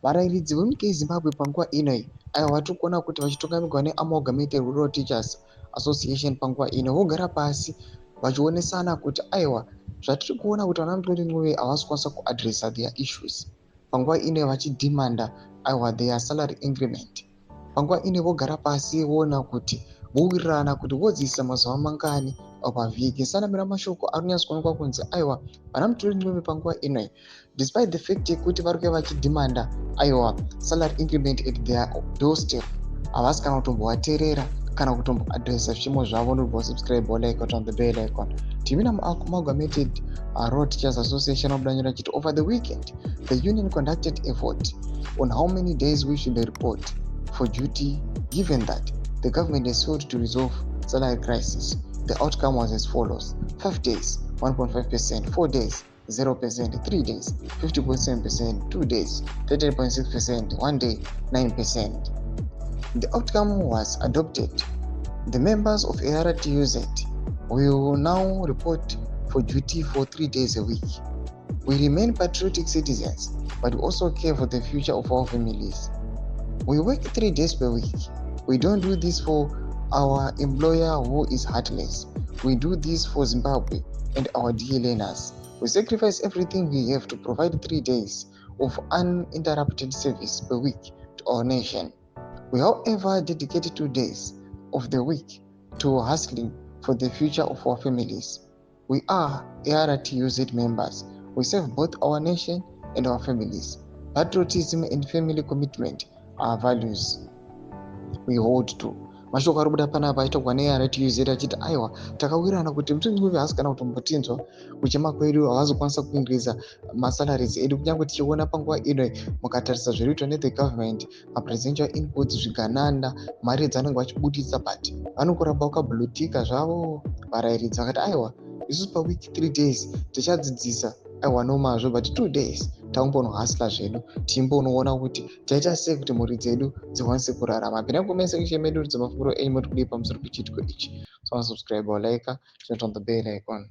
Varairidzi venyika yeZimbabwe panguva ino iyi aiwa vatiri kuona kuti vachitungamirwa neAmalgamated Rural Teachers Association panguva ino vogara pasi vachionesana kuti aiwa zvatiri kuona kuti vana mudodori havasi kukwanisa kuadresa their issues panguva ino vachidhimanda aiwa their salary increment. Panguva ino vogara pasi voona kuti vowirirana kuti vodziisa mazuva mangani pavhiki. Sanamira mashoko arikunyatsoonekwa kunzi aiwa vana mudodori panguva ino iyi despite the fact yekuti vari kuva vachidhimanda aiwa salary increment at their doorstep havasi kana kutombovateerera kana kutomboadresa zvimo zvavo nokubosubscribe like on the bell icon. Timina Amalgamated Rural Teachers Association obudanyira chiti over the weekend the union conducted a vote on how many days we should report for duty given that the government has failed to resolve salary crisis. The outcome was as follows: 5 days 1.5%, 4 days 0%, 3 days 50.7%, 2 days 30.6%, 1 day 9%. The outcome was adopted. The members of YaED Yosimudzira will now report for duty for 3 days a week. We remain patriotic citizens, but we also care for the future of our families. We work 3 days per week. We don't do this for our employer who is heartless. We do this for Zimbabwe and our dear learners. We sacrifice everything we have to provide 3 days of uninterrupted service per week to our nation. We, however, dedicate 2 days of the week to hustling for the future of our families. We are YaED Yosimudzira members. We serve both our nation and our families. Patriotism and family commitment are values we hold to. Mashoko ari kubuda panapa aitogwa neYaED Yosimudzira achiti aiwa takawirirana kuti mutungwi haasi kana kutombotinzwa kuchema kwedu havazokwanisa kuingiza masalaries edu kunyange tichiona panguva ino mukatarisa zviri kuitwa nethe government mapresidential inputs zvigananda mari dzanenge vachibudisa but vanokuramba vakabhulutika zvavo. Varairidzi vakati aiwa isusu paweek 3 days tichadzidzisa aiwa nomazvo but 2 days taumbonohasila zvedu tichimbonoona kuti taita sei kuti mhuri dzedu dzikwanise kurarama. Pinakomese kuchemedu dzemafunguro enyu moti kudii pamusoro pechiitiko ichi. So subscribe or like, turn on the bell icon.